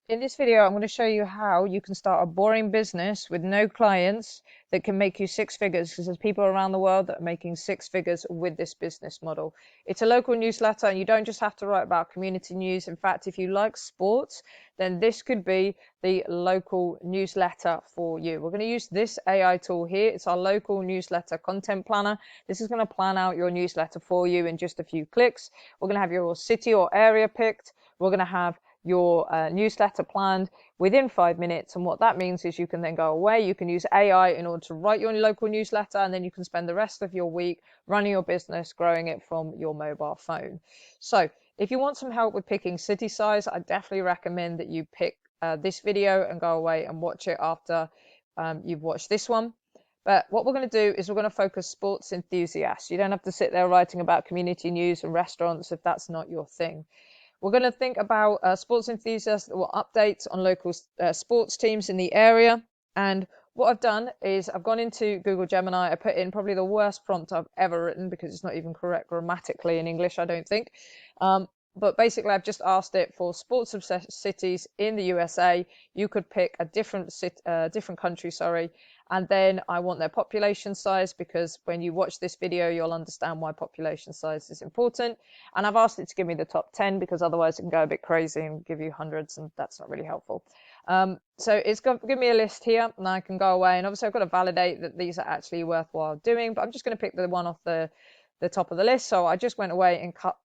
In this video, I'm going to show you how you can start a boring business with no clients that can make you six figures, because there's people around the world that are making six figures with this business model. It's a local newsletter, and you don't just have to write about community news. In fact, if you like sports, then this could be the local newsletter for you. We're going to use this AI tool here. It's our local newsletter content planner. This is going to plan out your newsletter for you in just a few clicks. We're going to have your city or area picked. We're going to have your newsletter planned within 5 minutes, and what that means is you can then go away, you can use AI in order to write your local newsletter, and then you can spend the rest of your week running your business, growing it from your mobile phone. So if you want some help with picking city size, I definitely recommend that you pick this video and go away and watch it after you've watched this one. But what we're going to do is we're going to focus sports enthusiasts. You don't have to sit there writing about community news and restaurants if that's not your thing. We're going to think about sports enthusiasts that will update on local sports teams in the area. And what I've done is I've gone into Google Gemini. I put in probably the worst prompt I've ever written, because it's not even correct grammatically in English, I don't think. But basically, I've just asked it for sports obsessed cities in the USA. You could pick a different country, sorry, and then I want their population size, because when you watch this video, you'll understand why population size is important. And I've asked it to give me the top 10, because otherwise it can go a bit crazy and give you hundreds, and that's not really helpful. So it's going to give me a list here, and I can go away, and obviously I've got to validate that these are actually worthwhile doing, but I'm just going to pick the one off the top of the list. So I just went away and cut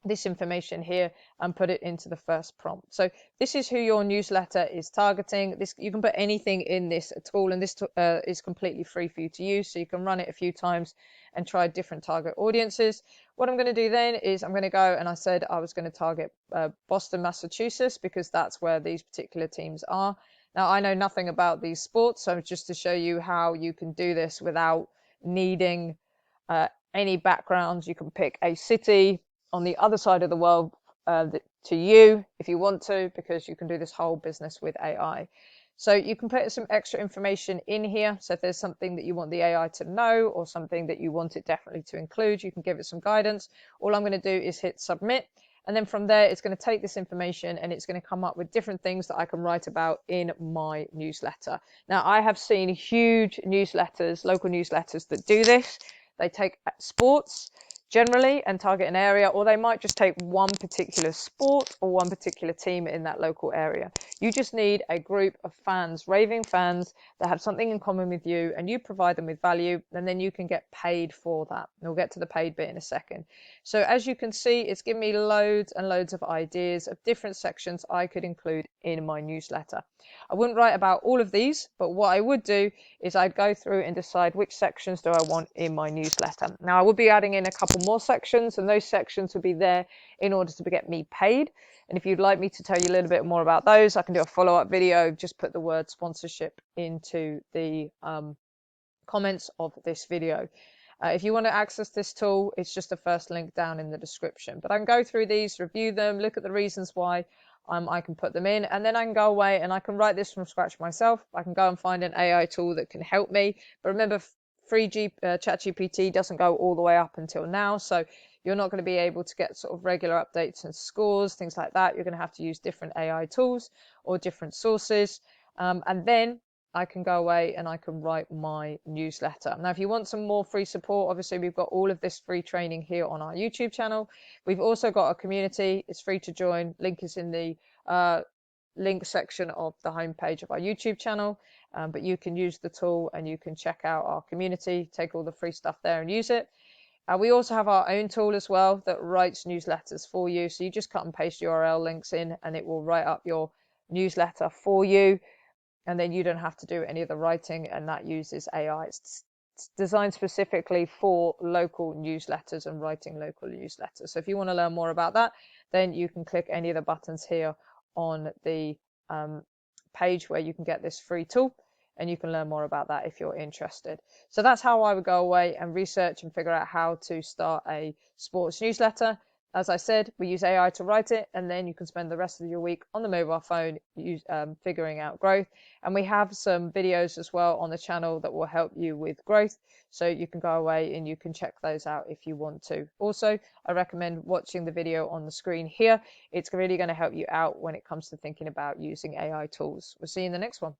this information here and put it into the first prompt. So this is who your newsletter is targeting. This, you can put anything in this tool, and this is completely free for you to use, so you can run it a few times and try different target audiences. What I'm going to do then is I'm going to go, and I said I was going to target Boston, Massachusetts, because that's where these particular teams are. Now, I know nothing about these sports, so just to show you how you can do this without needing any background. You can pick a city on the other side of the world to you if you want to, because you can do this whole business with AI. So you can put some extra information in here. So if there's something that you want the AI to know, or something that you want it definitely to include, you can give it some guidance. All I'm going to do is hit submit. And then from there, it's going to take this information and it's going to come up with different things that I can write about in my newsletter. Now, I have seen huge newsletters, local newsletters, that do this. They take sports generally and target an area, or they might just take one particular sport or one particular team in that local area. You just need a group of fans, raving fans, that have something in common with you, and you provide them with value, and then you can get paid for that. And we'll get to the paid bit in a second. So as you can see, it's given me loads and loads of ideas of different sections I could include in my newsletter. I wouldn't write about all of these, but what I would do is I'd go through and decide which sections do I want in my newsletter. Now, I would be adding in a couple more sections, and those sections would be there in order to get me paid. And if you'd like me to tell you a little bit more about those, I can do a follow-up video. Just put the word sponsorship into the comments of this video. If you want to access this tool, it's just the first link down in the description. But I can go through these, review them, look at the reasons why I can put them in, and then I can go away and I can write this from scratch myself. I can go and find an AI tool that can help me. But remember, free ChatGPT doesn't go all the way up until now, so you're not going to be able to get sort of regular updates and scores, things like that. You're going to have to use different AI tools or different sources, and then I can go away and I can write my newsletter. Now, if you want some more free support, obviously we've got all of this free training here on our YouTube channel. We've also got a community. It's free to join. Link is in the link section of the homepage of our YouTube channel. But you can use the tool and you can check out our community, take all the free stuff there and use it. We also have our own tool as well that writes newsletters for you. So you just cut and paste URL links in and it will write up your newsletter for you. And then you don't have to do any of the writing, and that uses AI. It's designed specifically for local newsletters and writing local newsletters. So if you want to learn more about that, then you can click any of the buttons here on the page where you can get this free tool, and you can learn more about that if you're interested. So that's how I would go away and research and figure out how to start a sports newsletter. As I said, we use AI to write it, and then you can spend the rest of your week on the mobile phone figuring out growth. And we have some videos as well on the channel that will help you with growth. So you can go away and you can check those out if you want to. Also, I recommend watching the video on the screen here. It's really going to help you out when it comes to thinking about using AI tools. We'll see you in the next one.